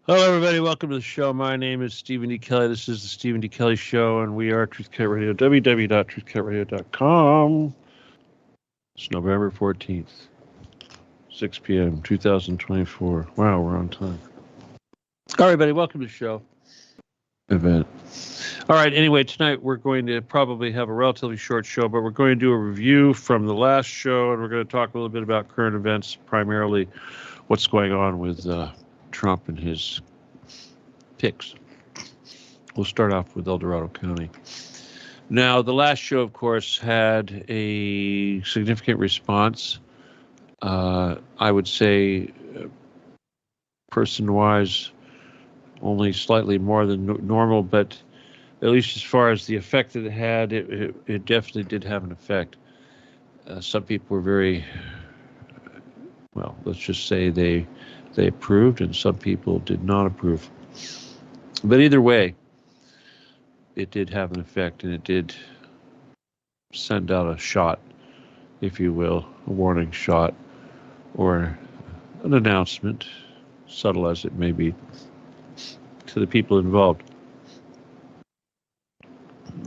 Hello, everybody. Welcome to the show. My name is Stephen D. Kelly. This is the Stephen D. Kelly Show, and we are Truth Cat Radio, www.truthcatradio.com. It's November 14th, 6 p.m., 2024. Wow, we're on time. All right, everybody. Welcome to the show. Event. All right, anyway, tonight we're going to probably have a relatively short show, but we're going to do a review from the last show, and we're going to talk a little bit about current events, primarily what's going on with Trump and his picks. We'll start off with El Dorado County. Now, the last show, of course, had a significant response. I would say, person-wise, only slightly more than normal, but at least as far as the effect that it had, it definitely did have an effect. Some people were very, well, let's just say they approved, and some people did not approve. But either way, it did have an effect, and it did send out a shot, if you will, a warning shot, or an announcement, subtle as it may be, to the people involved.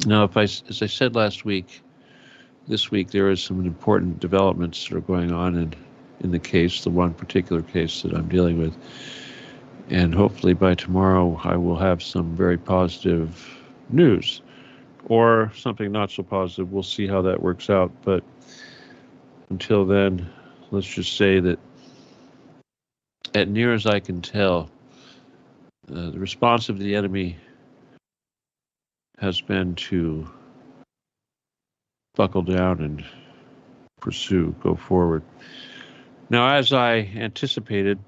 Now, as I said last week, this week there is some important developments that are going on in the case, the one particular case that I'm dealing with. And hopefully by tomorrow I will have some very positive news, or something not so positive. We'll see how that works out. But until then, let's just say that, as near as I can tell, the response of the enemy has been to buckle down and go forward. Now, as I anticipated,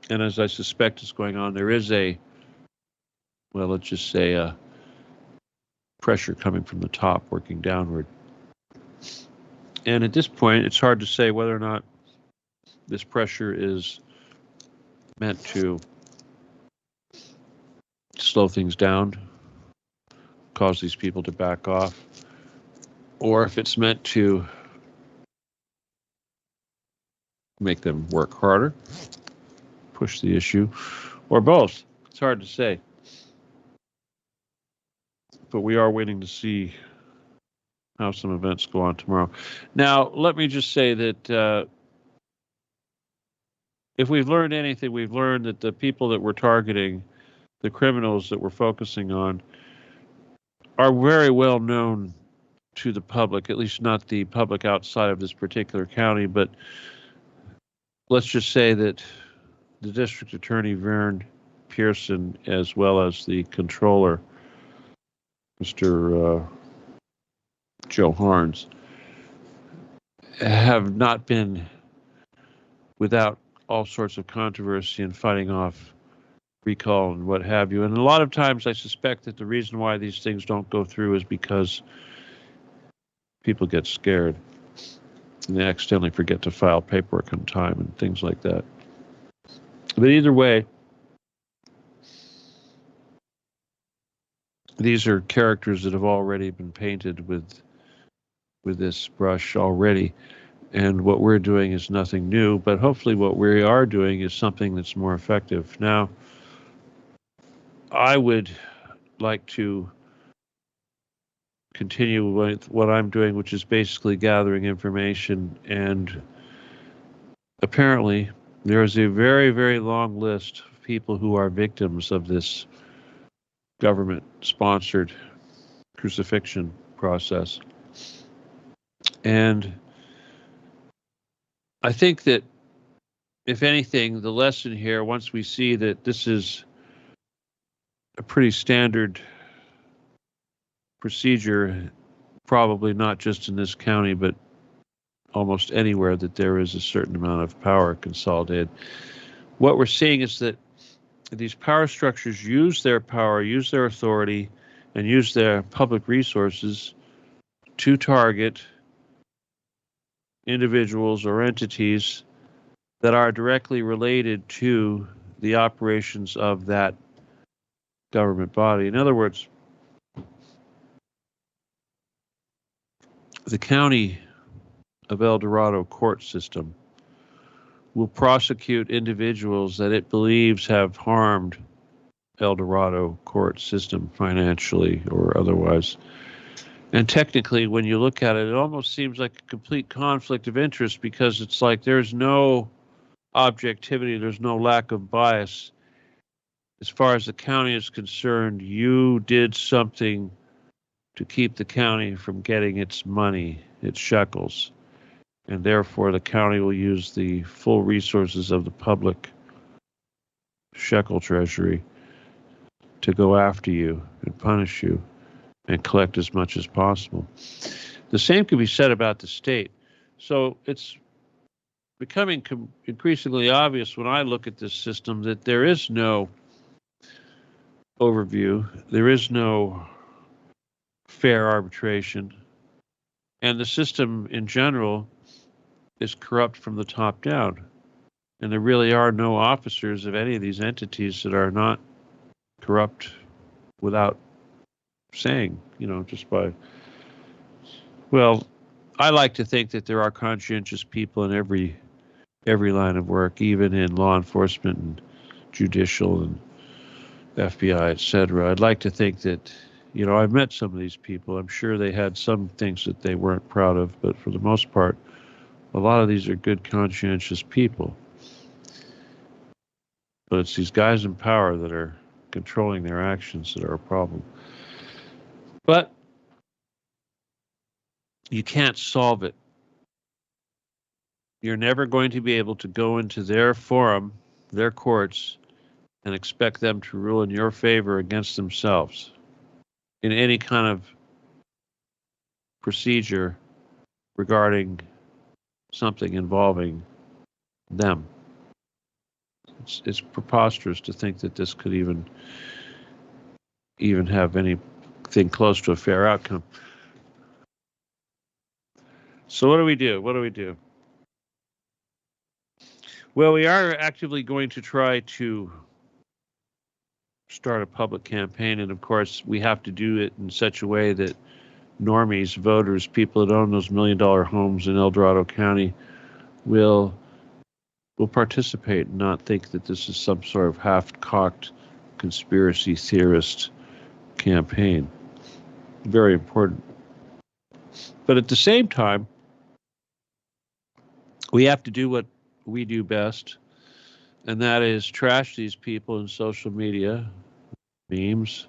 and as I suspect is going on, there is let's just say a pressure coming from the top, working downward. And at this point, it's hard to say whether or not this pressure is meant to slow things down, cause these people to back off, or if it's meant to make them work harder, push the issue, or both. It's hard to say. But we are waiting to see how some events go on tomorrow. Now, let me just say that if we've learned anything, we've learned that the people that we're targeting, the criminals that we're focusing on, are very well known to the public, at least not the public outside of this particular county, but let's just say that the district attorney, Vern Pearson, as well as the controller, Mr. Joe Harns, have not been without all sorts of controversy and fighting off recall and what have you. And a lot of times I suspect that the reason why these things don't go through is because people get scared and they accidentally forget to file paperwork on time and things like that. But either way, these are characters that have already been painted with this brush already. And what we're doing is nothing new, but hopefully what we are doing is something that's more effective. Now, I would like to continue with what I'm doing, which is basically gathering information. And apparently, there is a very, very long list of people who are victims of this government-sponsored crucifixion process. And I think that, if anything, the lesson here, once we see that this is a pretty standard procedure, probably not just in this county, but almost anywhere that there is a certain amount of power consolidated, what we're seeing is that these power structures use their power, use their authority, and use their public resources to target individuals or entities that are directly related to the operations of that government body. In other words, the county of El Dorado court system will prosecute individuals that it believes have harmed El Dorado court system financially or otherwise. And technically, when you look at it, it almost seems like a complete conflict of interest, because it's like there's no objectivity, there's no lack of bias. As far as the county is concerned, you did something to keep the county from getting its money, its shekels, and therefore the county will use the full resources of the public shekel treasury to go after you and punish you and collect as much as possible. The same can be said about the state. So it's becoming increasingly obvious when I look at this system that there is no overview, there is no fair arbitration, and the system in general is corrupt from the top down. And there really are no officers of any of these entities that are not corrupt without saying, just by, well, I like to think that there are conscientious people in every line of work, even in law enforcement and judicial and FBI, etc. I'd like to think that, I've met some of these people. I'm sure they had some things that they weren't proud of, but for the most part, a lot of these are good, conscientious people. But it's these guys in power that are controlling their actions that are a problem. But you can't solve it. You're never going to be able to go into their forum, their courts, and expect them to rule in your favor against themselves in any kind of procedure regarding something involving them. It's preposterous to think that this could even have anything close to a fair outcome. So what do we do? Well, we are actively going to try to start a public campaign, and of course we have to do it in such a way that normies, voters, people that own those $1 million homes in El Dorado County will participate and not think that this is some sort of half-cocked conspiracy theorist campaign. Very important. But at the same time, we have to do what we do best, and that is trash these people in social media, memes.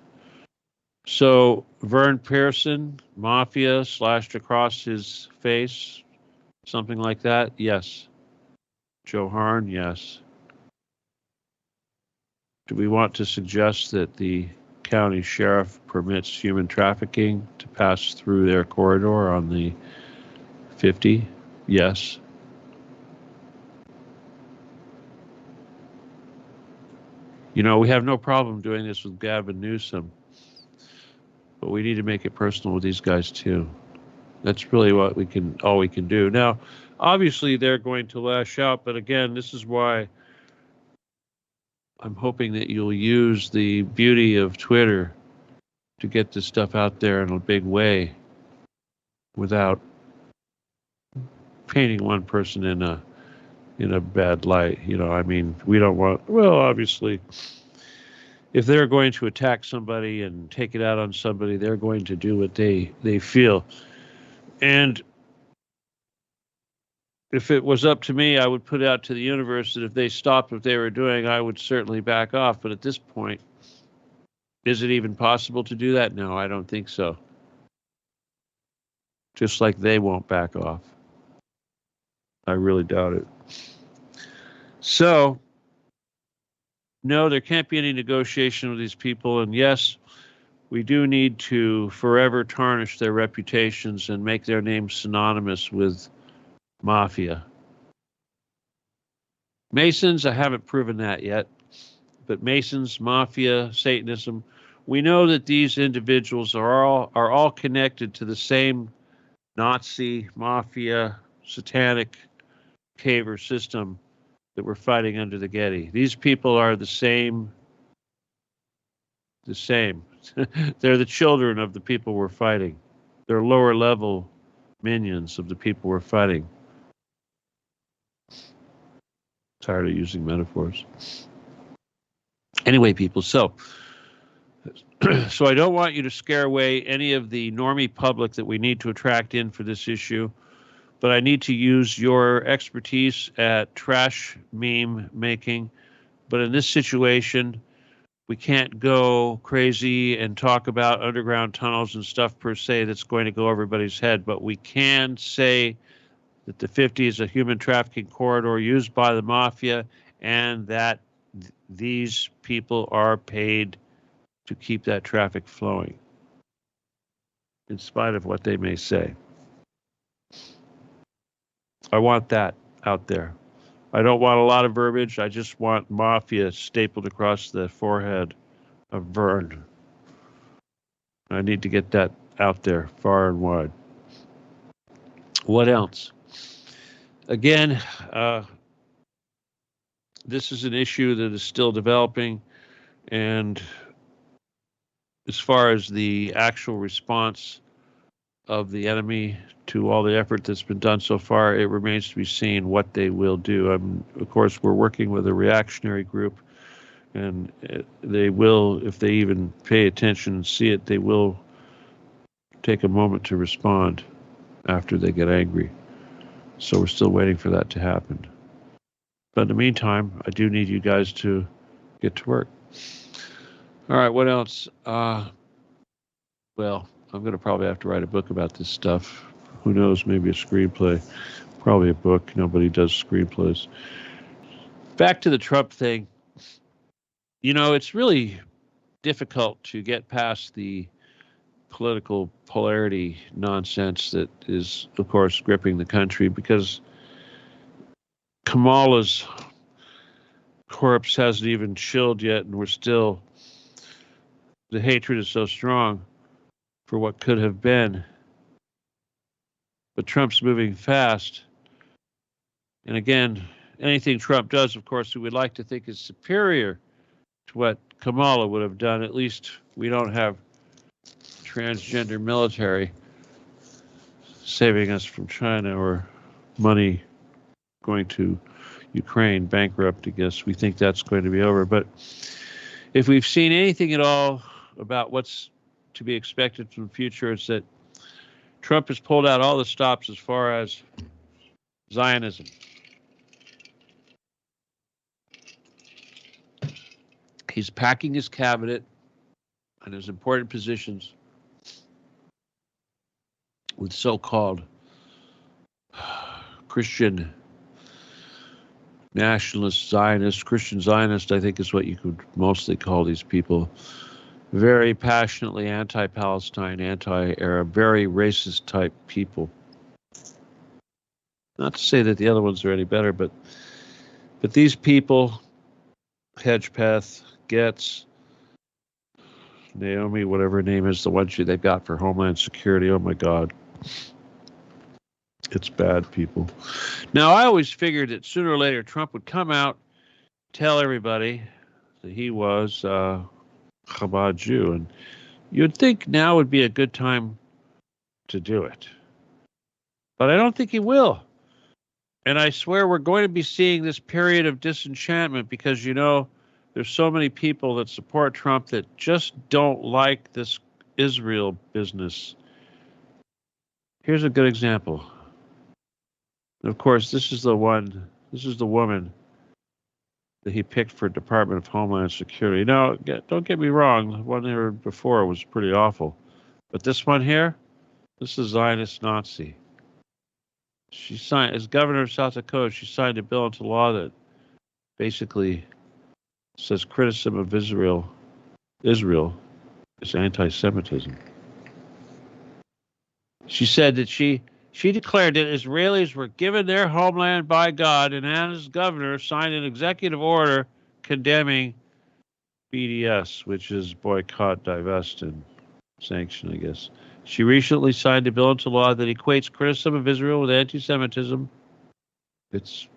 So Vern Pearson, Mafia, slashed across his face, something like that, yes. Joe Harn, yes. Do we want to suggest that the county sheriff permits human trafficking to pass through their corridor on the 50? Yes. We have no problem doing this with Gavin Newsom, but we need to make it personal with these guys too. That's really all we can do. Now, obviously they're going to lash out, but again, this is why I'm hoping that you'll use the beauty of Twitter to get this stuff out there in a big way without painting one person in a bad light. We don't want, obviously, if they're going to attack somebody and take it out on somebody, they're going to do what they feel. And if it was up to me, I would put out to the universe that if they stopped what they were doing, I would certainly back off. But at this point, is it even possible to do that? No, I don't think so. Just like they won't back off. I really doubt it. So, no, there can't be any negotiation with these people. And yes, we do need to forever tarnish their reputations and make their names synonymous with Mafia. Masons, I haven't proven that yet. But Masons, Mafia, Satanism, we know that these individuals are all connected to the same Nazi, Mafia, satanic caver system that we're fighting under the Getty. These people are the same. They're the children of the people we're fighting. They're lower level minions of the people we're fighting. Tired of using metaphors. Anyway, people, so I don't want you to scare away any of the normie public that we need to attract in for this issue, but I need to use your expertise at trash meme making. But in this situation, we can't go crazy and talk about underground tunnels and stuff per se that's going to go over everybody's head, but we can say that the 50 is a human trafficking corridor used by the mafia and that these people are paid to keep that traffic flowing, in spite of what they may say. I want that out there. I don't want a lot of verbiage. I just want mafia stapled across the forehead of Vern. I need to get that out there far and wide. What else? Again, this is an issue that is still developing, and as far as the actual response of the enemy to all the effort that's been done so far, it remains to be seen what they will do. Of course, we're working with a reactionary group, and they will, if they even pay attention and see it, they will take a moment to respond after they get angry. So we're still waiting for that to happen. But in the meantime, I do need you guys to get to work. All right, what else? Well, I'm going to probably have to write a book about this stuff. Who knows, maybe a screenplay. Probably a book. Nobody does screenplays. Back to the Trump thing. You know, it's really difficult to get past the political polarity nonsense that is, of course, gripping the country, because Kamala's corpse hasn't even chilled yet, and the hatred is so strong for what could have been. But Trump's moving fast. And again, anything Trump does, of course, we would like to think is superior to what Kamala would have done. At least we don't have transgender military saving us from China, or money going to Ukraine bankrupt. I guess we think that's going to be over. But if we've seen anything at all about what's to be expected from the future, it's that Trump has pulled out all the stops as far as Zionism. He's packing his cabinet and his important positions with so-called Christian nationalist Zionists. Christian Zionist, I think, is what you could mostly call these people. Very passionately anti-Palestine, anti-Arab, very racist type people. Not to say that the other ones are any better, but these people, Hedgepeth, Getz, Naomi, whatever her name is, the one they've got for Homeland Security, oh my God. It's bad, people. Now, I always figured that sooner or later Trump would come out, tell everybody that he was Chabad Jew, and you'd think now would be a good time to do it. But I don't think he will. And I swear we're going to be seeing this period of disenchantment because, you know, there's so many people that support Trump that just don't like this Israel business. Here's a good example. And of course, this is the woman that he picked for Department of Homeland Security. Now, don't get me wrong, the one there before was pretty awful. But this one here, this is Zionist Nazi. She signed, as governor of South Dakota, she signed a bill into law that basically says criticism of Israel is anti-Semitism. She said that she declared that Israelis were given their homeland by God, and as governor signed an executive order condemning BDS, which is boycott, divest, and sanction, I guess. She recently signed a bill into law that equates criticism of Israel with anti-Semitism. It's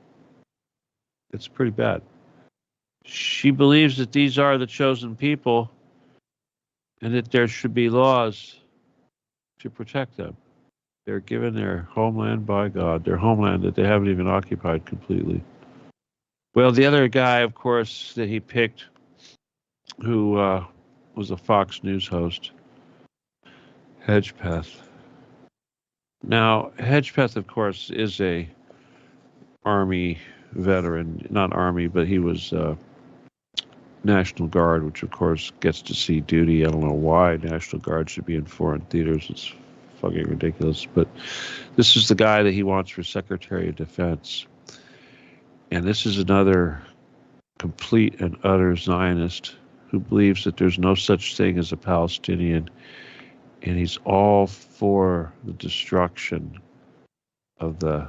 pretty bad. She believes that these are the chosen people and that there should be laws to protect them. They're given their homeland by God, their homeland that they haven't even occupied completely. Well, the other guy, of course, that he picked, who was a Fox News host, Hedgepeth. Now, Hedgepeth, of course, is a Army veteran. Not Army, but he was National Guard, which, of course, gets to see duty. I don't know why National Guard should be in foreign theaters. It's fucking ridiculous. But this is the guy that he wants for Secretary of Defense. And this is another complete and utter Zionist who believes that there's no such thing as a Palestinian, and he's all for the destruction of the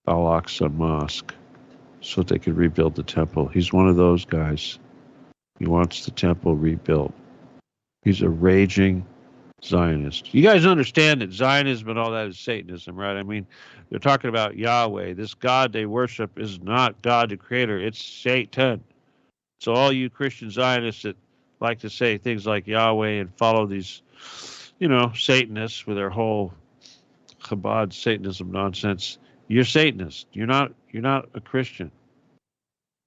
Al-Aqsa Mosque so that they could rebuild the temple. He's one of those guys. He wants the temple rebuilt. He's a raging Zionist. You guys understand that Zionism and all that is Satanism, right? I mean, they're talking about Yahweh. This God they worship is not God the Creator. It's Satan. So all you Christian Zionists that like to say things like Yahweh and follow these, Satanists with their whole Chabad Satanism nonsense, you're Satanist. You're not a Christian.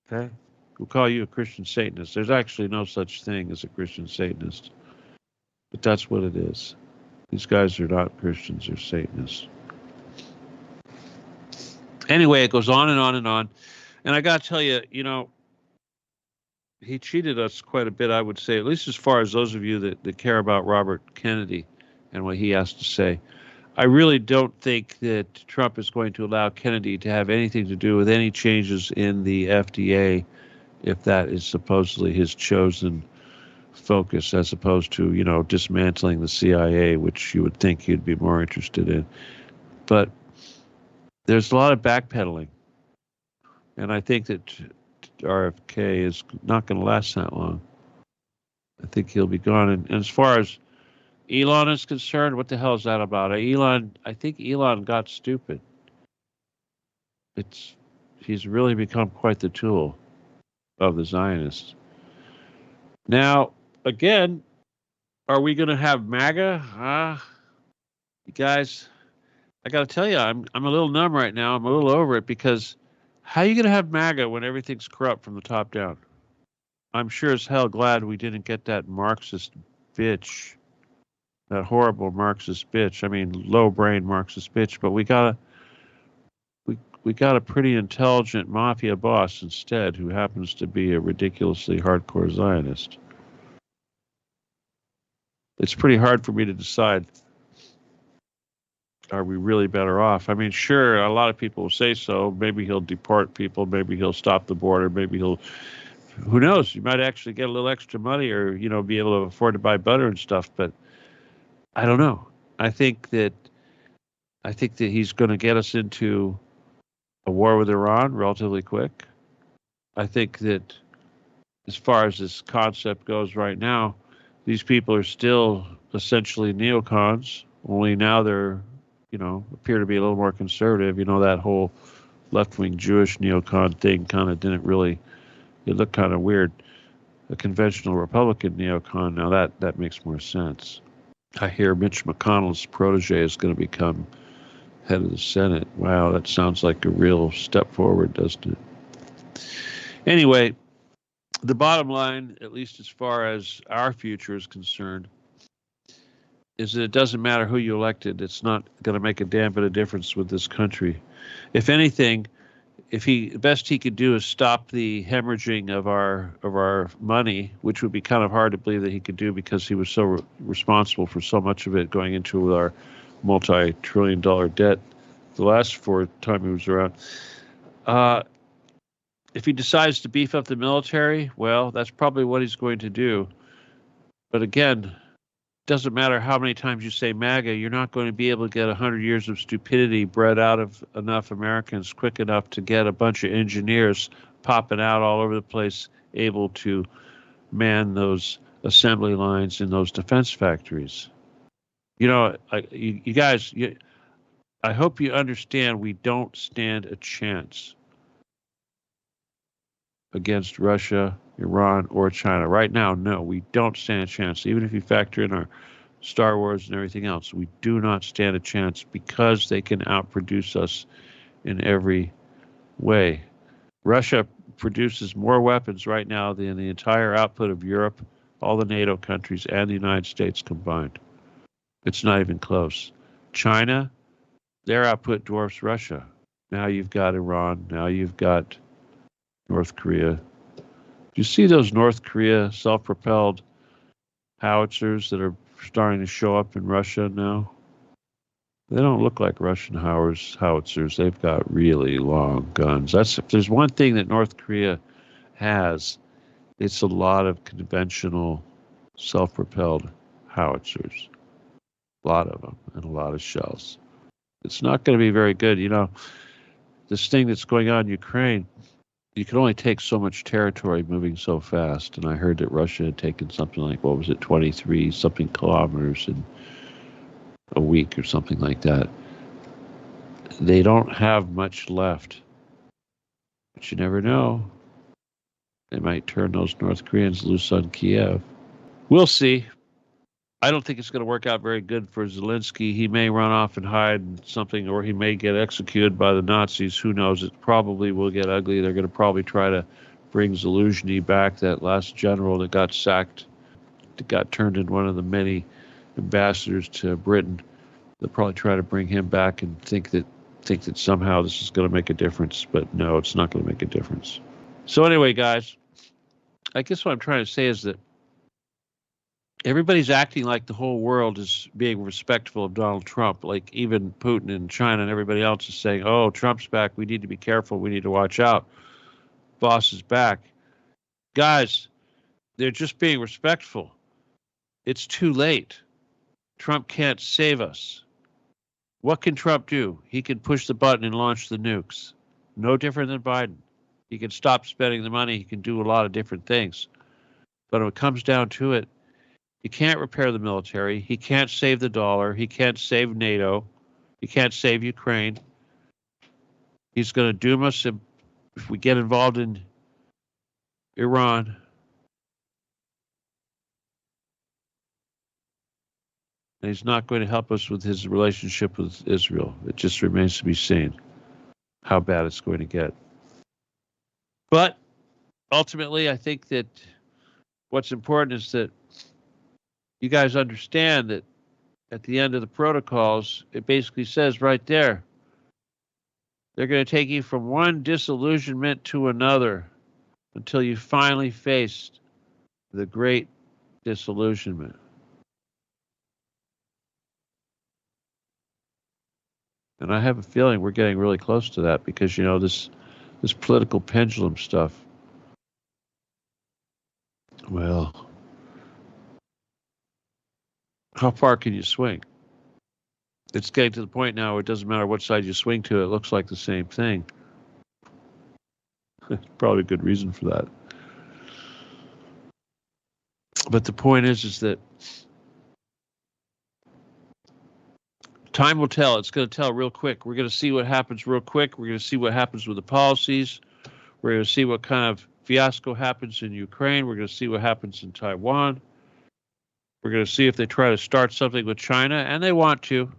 Okay? We'll call you a Christian Satanist. There's actually no such thing as a Christian Satanist. But that's what it is. These guys are not Christians, they're Satanists. Anyway, it goes on and on and on. And I got to tell you, he cheated us quite a bit, I would say, at least as far as those of you that care about Robert Kennedy and what he has to say. I really don't think that Trump is going to allow Kennedy to have anything to do with any changes in the FDA, if that is supposedly his chosen focus, as opposed to, dismantling the CIA, which you would think he'd be more interested in. But there's a lot of backpedaling. And I think that RFK is not going to last that long. I think he'll be gone. And as far as Elon is concerned, what the hell is that about? I think Elon got stupid. He's really become quite the tool of the Zionists. Now, again, are we going to have MAGA? You guys, I got to tell you, I'm a little numb right now. I'm a little over it, because how are you going to have MAGA when everything's corrupt from the top down? I'm sure as hell glad we didn't get that Marxist bitch, that horrible Marxist bitch. I mean, low-brain Marxist bitch. But we got a pretty intelligent mafia boss instead, who happens to be a ridiculously hardcore Zionist. It's pretty hard for me to decide. Are we really better off? I mean, sure, a lot of people will say so. Maybe he'll deport people. Maybe he'll stop the border. Maybe who knows? You might actually get a little extra money, or, be able to afford to buy butter and stuff. But I don't know. I think that he's going to get us into a war with Iran relatively quick. I think that as far as this concept goes right now, these people are still essentially neocons, only now they're, appear to be a little more conservative. That whole left-wing Jewish neocon thing kind of didn't really, it looked kind of weird. A conventional Republican neocon, now that makes more sense. I hear Mitch McConnell's protege is going to become head of the Senate. Wow, that sounds like a real step forward, doesn't it? Anyway, the bottom line, at least as far as our future is concerned, is that it doesn't matter who you elected. It's not going to make a damn bit of difference with this country. If anything, the best he could do is stop the hemorrhaging of our money, which would be kind of hard to believe that he could do, because he was so responsible for so much of it going into our multi-trillion-dollar debt the last time he was around. If he decides to beef up the military, well, that's probably what he's going to do. But again, doesn't matter how many times you say MAGA, you're not going to be able to get 100 years of stupidity bred out of enough Americans quick enough to get a bunch of engineers popping out all over the place, able to man those assembly lines in those defense factories. You guys, I hope you understand we don't stand a chance against Russia, Iran, or China. Right now, no, we don't stand a chance. Even if you factor in our Star Wars and everything else, we do not stand a chance, because they can outproduce us in every way. Russia produces more weapons right now than the entire output of Europe, all the NATO countries, and the United States combined. It's not even close. China, their output dwarfs Russia. Now you've got Iran. Now you've got North Korea. You see those North Korea self-propelled howitzers that are starting to show up in Russia now? They don't look like Russian howitzers. They've got really long guns. If there's one thing that North Korea has, it's a lot of conventional self-propelled howitzers. A lot of them and a lot of shells. It's not going to be very good. You know, this thing that's going on in Ukraine, you can only take so much territory moving so fast. And I heard that Russia had taken something like, 23 something kilometers in a week or something like that. They don't have much left. But you never know. They might turn those North Koreans loose on Kiev. We'll see. I don't think it's going to work out very good for Zelensky. He may run off and hide something, or he may get executed by the Nazis. Who knows? It probably will get ugly. They're going to probably try to bring Zelensky back, that last general that got sacked, that got turned in one of the many ambassadors to Britain. They'll probably try to bring him back and think that somehow this is going to make a difference. But no, it's not going to make a difference. So anyway, guys, I guess what I'm trying to say is that everybody's acting like the whole world is being respectful of Donald Trump. Like even Putin and China and everybody else is saying, oh, Trump's back. We need to be careful. We need to watch out. Boss is back. Guys, they're just being respectful. It's too late. Trump can't save us. What can Trump do? He can push the button and launch the nukes. No different than Biden. He can stop spending the money. He can do a lot of different things. But when it comes down to it, he can't repair the military. He can't save the dollar. He can't save NATO. He can't save Ukraine. He's going to doom us if we get involved in Iran. And he's not going to help us with his relationship with Israel. It just remains to be seen how bad it's going to get. But ultimately, I think that what's important is that you guys understand that at the end of the protocols, it basically says right there, they're going to take you from one disillusionment to another until you finally faced the great disillusionment. And I have a feeling we're getting really close to that because, you know, this political pendulum stuff, well, how far can you swing? It's getting to the point now where it doesn't matter what side you swing to, it looks like the same thing. Probably a good reason for that. But the point is that time will tell. It's going to tell real quick. We're going to see what happens real quick. We're going to see what happens with the policies. We're going to see what kind of fiasco happens in Ukraine. We're going to see what happens in Taiwan. We're going to see if they try to start something with China, and they want to.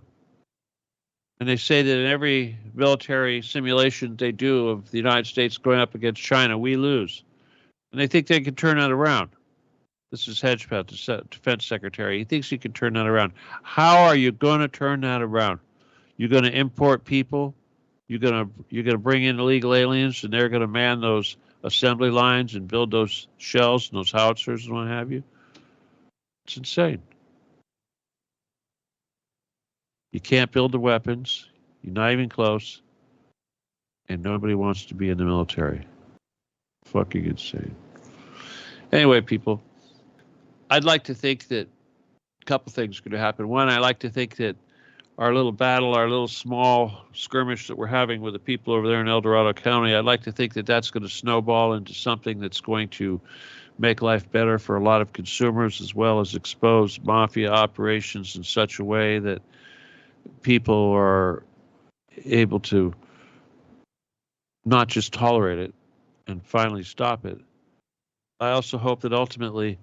And they say that in every military simulation they do of the United States going up against China, we lose. And they think they can turn that around. This is Hedgepeth, the defense secretary. He thinks he can turn that around. How are you going to turn that around? You're going to import people? You're going to bring in illegal aliens, and they're going to man those assembly lines and build those shells and those howitzers and what have you? It's insane. You can't build the weapons. You're not even close. And nobody wants to be in the military. Fucking insane. Anyway, people, I'd like to think that a couple things are going to happen. One, I like to think that our little battle, our little small skirmish that we're having with the people over there in El Dorado County, I'd like to think that that's going to snowball into something that's going to make life better for a lot of consumers, as well as expose mafia operations in such a way that people are able to not just tolerate it and finally stop it. I also hope that ultimately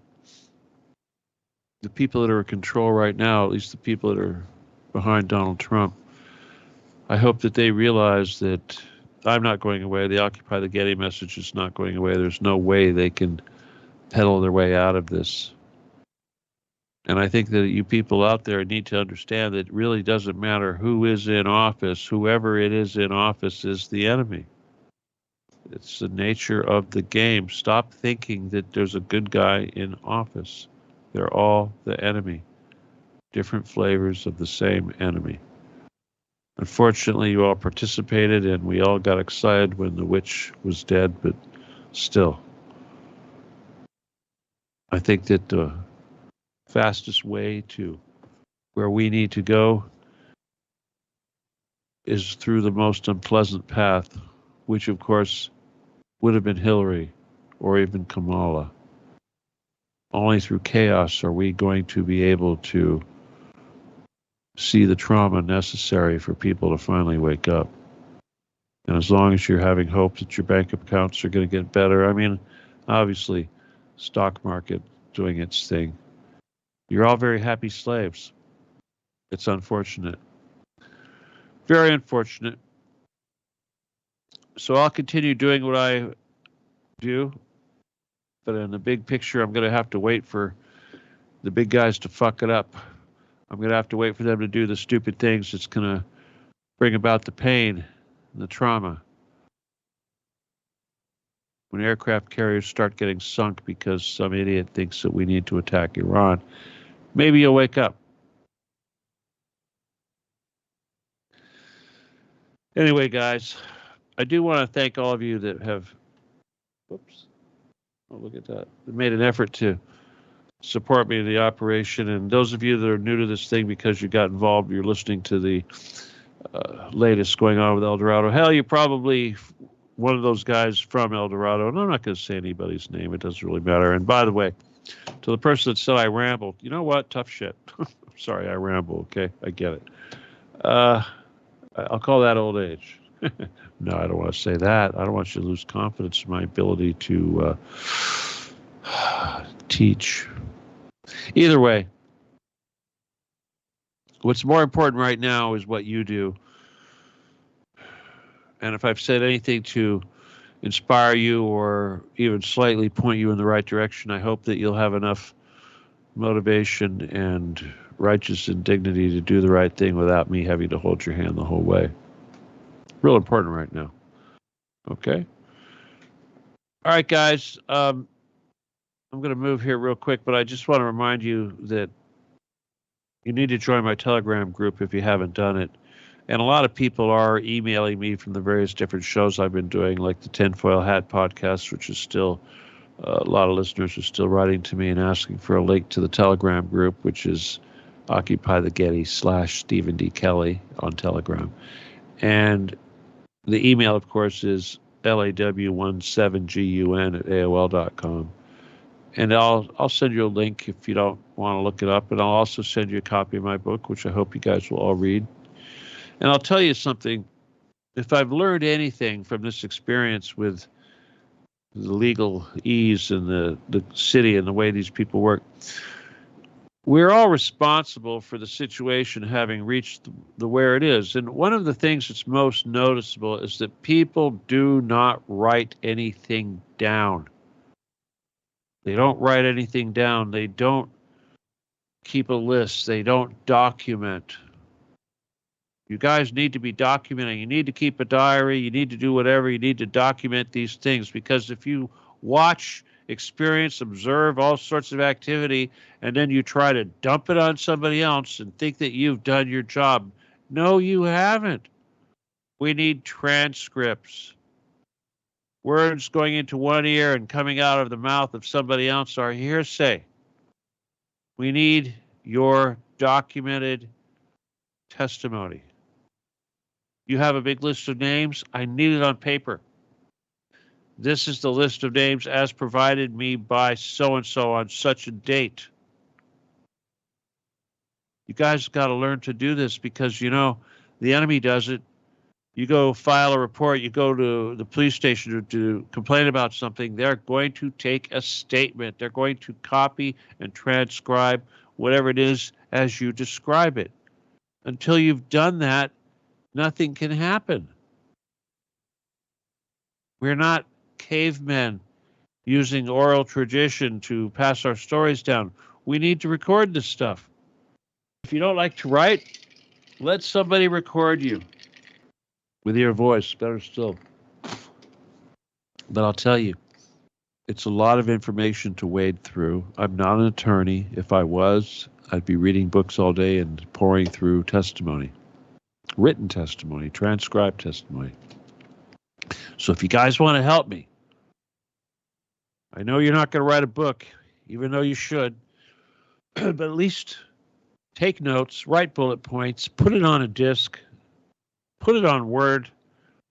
the people that are in control right now, at least the people that are behind Donald Trump, I hope that they realize that I'm not going away. The Occupy the Getty message is not going away. There's no way they can peddle their way out of this. And I think that you people out there need to understand that it really doesn't matter who is in office. Whoever it is in office is the enemy. It's the nature of the game. Stop thinking that there's a good guy in office. They're all the enemy. Different flavors of the same enemy. Unfortunately, you all participated and we all got excited when the witch was dead, but still, I think that the fastest way to where we need to go is through the most unpleasant path, which of course would have been Hillary or even Kamala. Only through chaos are we going to be able to see the trauma necessary for people to finally wake up. And as long as you're having hope that your bank accounts are going to get better, I mean, obviously, stock market doing its thing. You're all very happy slaves. It's unfortunate. Very unfortunate. So I'll continue doing what I do. But in the big picture, I'm going to have to wait for the big guys to fuck it up. I'm going to have to wait for them to do the stupid things that's going to bring about the pain and the trauma. When aircraft carriers start getting sunk because some idiot thinks that we need to attack Iran, maybe you'll wake up. Anyway, guys, I do want to thank all of you that have, whoops, oh, look at that, made an effort to support me in the operation. And those of you that are new to this thing because you got involved, you're listening to the latest going on with El Dorado. Hell, you're probably one of those guys from El Dorado, and I'm not going to say anybody's name. It doesn't really matter. And by the way, to the person that said I rambled, you know what? Tough shit. Sorry, I ramble. Okay, I get it. I'll call that old age. No, I don't want to say that. I don't want you to lose confidence in my ability to teach. Either way, what's more important right now is what you do. And if I've said anything to inspire you or even slightly point you in the right direction, I hope that you'll have enough motivation and righteous indignity to do the right thing without me having to hold your hand the whole way. Real important right now. Okay? All right, guys. I'm going to move here real quick, but I just want to remind you that you need to join my Telegram group if you haven't done it. And a lot of people are emailing me from the various different shows I've been doing, like the Tinfoil Hat podcast, which is still, a lot of listeners are still writing to me and asking for a link to the Telegram group, which is Occupy the Getty / Stephen D. Kelly on Telegram. And the email, of course, is law17gun@aol.com. And I'll send you a link if you don't want to look it up. And I'll also send you a copy of my book, which I hope you guys will all read. And I'll tell you something. If I've learned anything from this experience with the legalese and the city and the way these people work, we're all responsible for the situation having reached the where it is. And one of the things that's most noticeable is that people do not write anything down. They don't write anything down. They don't keep a list. They don't document. You guys need to be documenting. You need to keep a diary. You need to do whatever. You need to document these things, because if you watch, experience, observe all sorts of activity, and then you try to dump it on somebody else and think that you've done your job, no, you haven't. We need transcripts. Words going into one ear and coming out of the mouth of somebody else are hearsay. We need your documented testimony. You have a big list of names. I need it on paper. This is the list of names as provided me by so-and-so on such a date. You guys got to learn to do this, because, you know, the enemy does it. You go file a report, you go to the police station to complain about something, they're going to take a statement. They're going to copy and transcribe whatever it is as you describe it. Until you've done that, nothing can happen. We're not cavemen using oral tradition to pass our stories down. We need to record this stuff. If you don't like to write, let somebody record you with your voice, better still. But I'll tell you, it's a lot of information to wade through. I'm not an attorney. If I was, I'd be reading books all day and pouring through testimony, written testimony, transcribed testimony. So if you guys want to help me, I know you're not going to write a book, even though you should, but at least take notes, write bullet points, put it on a disc, put it on Word,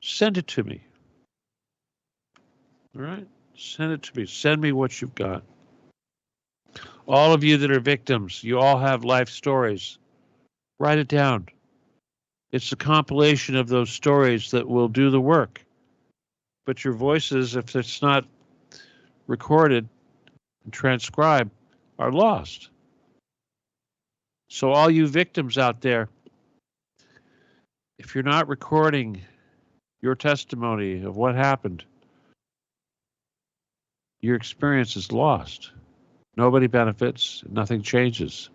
send it to me. All right? Send it to me. Send me what you've got. All of you that are victims, you all have life stories. Write it down. It's a compilation of those stories that will do the work. But your voices, if it's not recorded and transcribed, are lost. So all you victims out there, if you're not recording your testimony of what happened, your experience is lost. Nobody benefits, nothing changes.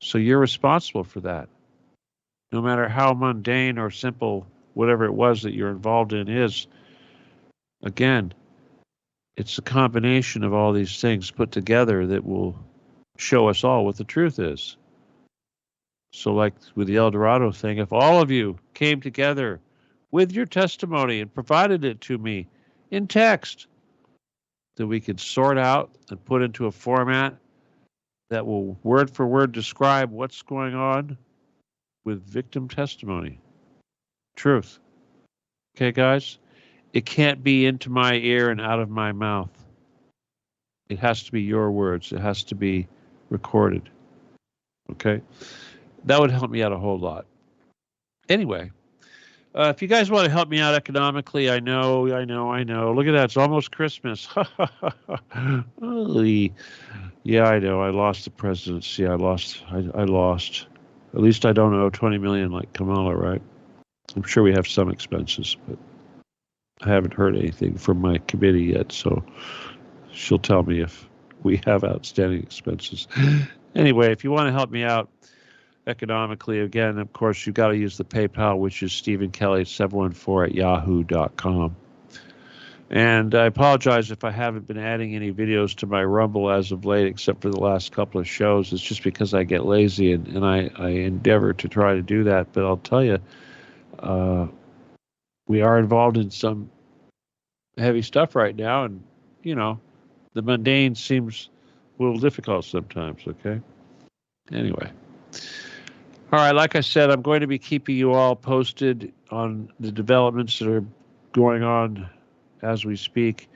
So you're responsible for that. No matter how mundane or simple whatever it was that you're involved in is, again, it's a combination of all these things put together that will show us all what the truth is. So like with the Dorado thing, if all of you came together with your testimony and provided it to me in text, that we could sort out and put into a format that will word for word describe what's going on with victim testimony. Truth. Okay, guys? It can't be into my ear and out of my mouth. It has to be your words. It has to be recorded. Okay? That would help me out a whole lot. Anyway, if you guys want to help me out economically, I know. Look at that. It's almost Christmas. Yeah, I know. I lost the presidency. I lost. At least I don't owe $20 million like Kamala, right? I'm sure we have some expenses, but I haven't heard anything from my committee yet, so she'll tell me if we have outstanding expenses. Anyway, if you want to help me out economically, again, of course, you've got to use the PayPal, which is StephenKelly714@yahoo.com. And I apologize if I haven't been adding any videos to my Rumble as of late, except for the last couple of shows. It's just because I get lazy and I endeavor to try to do that. But I'll tell you, we are involved in some heavy stuff right now. And, you know, the mundane seems a little difficult sometimes, okay? Anyway. All right, like I said, I'm going to be keeping you all posted on the developments that are going on as we speak.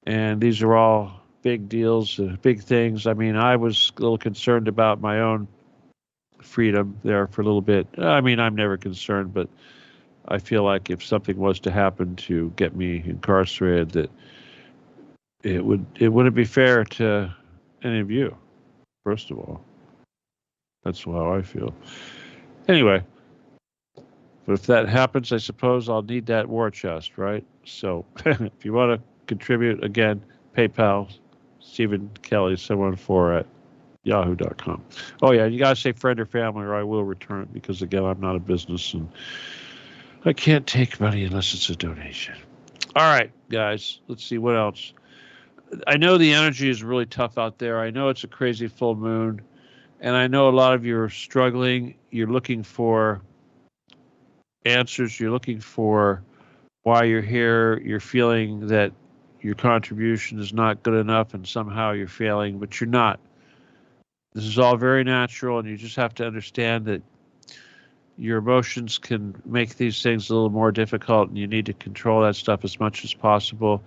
And these are all big deals, big things. I mean, I was a little concerned about my own freedom there for a little bit. I mean, I'm never concerned, but I feel like if something was to happen to get me incarcerated, that it wouldn't be fair to any of you, first of all. That's how I feel. Anyway, but if that happens, I suppose I'll need that war chest, right? So if you want to contribute, again, PayPal, StephenKelly714@yahoo.com. Oh, yeah, you got to say friend or family or I will return it because, again, I'm not a business and I can't take money unless it's a donation. All right, guys, let's see what else. I know the energy is really tough out there. I know it's a crazy full moon. And I know a lot of you are struggling. You're looking for answers. You're looking for why you're here. You're feeling that your contribution is not good enough and somehow you're failing, but you're not. This is all very natural, and you just have to understand that your emotions can make these things a little more difficult, and you need to control that stuff as much as possible.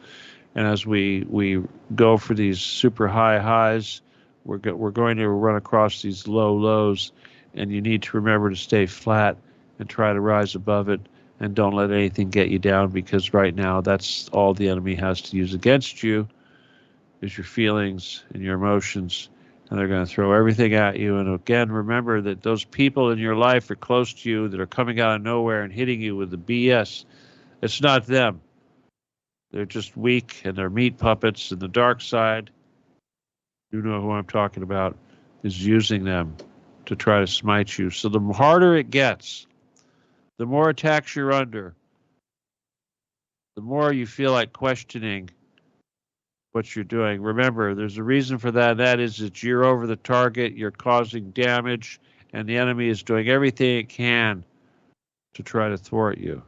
And as we go for these super high highs, we're going to run across these low lows, and you need to remember to stay flat and try to rise above it, and don't let anything get you down, because right now that's all the enemy has to use against you is your feelings and your emotions, and they're going to throw everything at you. And again, remember that those people in your life are close to you that are coming out of nowhere and hitting you with the BS. It's not them. They're just weak, and they're meat puppets, and the dark side, you know who I'm talking about, is using them to try to smite you. So the harder it gets, the more attacks you're under, the more you feel like questioning what you're doing. Remember, there's a reason for that. That is that you're over the target, you're causing damage, and the enemy is doing everything it can to try to thwart you.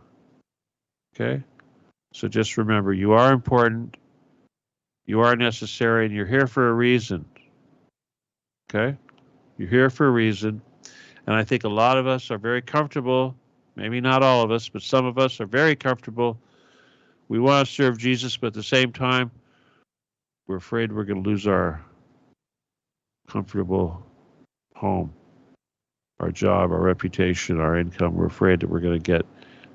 Okay? So just remember, you are important, you are necessary, and you're here for a reason. Okay? You're here for a reason. And I think a lot of us are very comfortable, maybe not all of us, but some of us are very comfortable. We want to serve Jesus, but at the same time, we're afraid we're going to lose our comfortable home, our job, our reputation, our income. We're afraid that we're going to get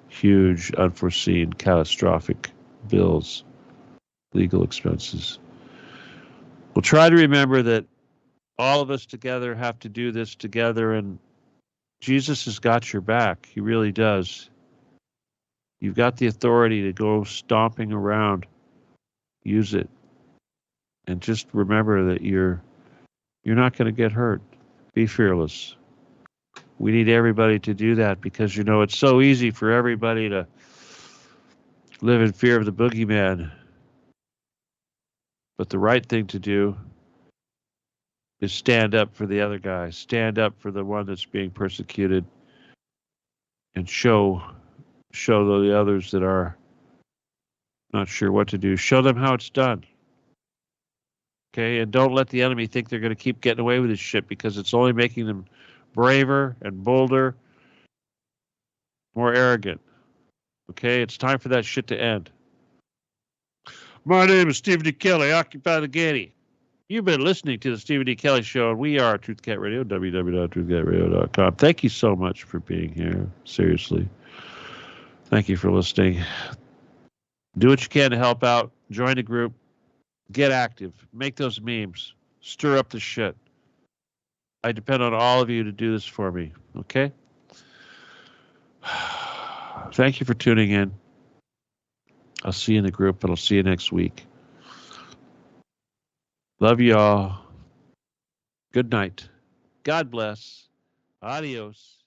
huge, unforeseen, catastrophic bills, legal expenses. We'll try to remember that all of us together have to do this together, and Jesus has got your back. He really does. You've got the authority to go stomping around. Use it. And just remember that you're not going to get hurt. Be fearless. We need everybody to do that because, you know, it's so easy for everybody to live in fear of the boogeyman. But the right thing to do is stand up for the other guy. Stand up for the one that's being persecuted and show the others that are not sure what to do. Show them how it's done. Okay, and don't let the enemy think they're going to keep getting away with this shit because it's only making them braver and bolder, more arrogant. Okay, it's time for that shit to end. My name is Stephen D. Kelly, Occupy the Getty. You've been listening to the Stephen D. Kelly Show, and we are Truth Cat Radio, www.truthcatradio.com. Thank you so much for being here. Seriously. Thank you for listening. Do what you can to help out. Join the group. Get active. Make those memes. Stir up the shit. I depend on all of you to do this for me. Okay? Thank you for tuning in. I'll see you in the group, and I'll see you next week. Love you all. Good night. God bless. Adios.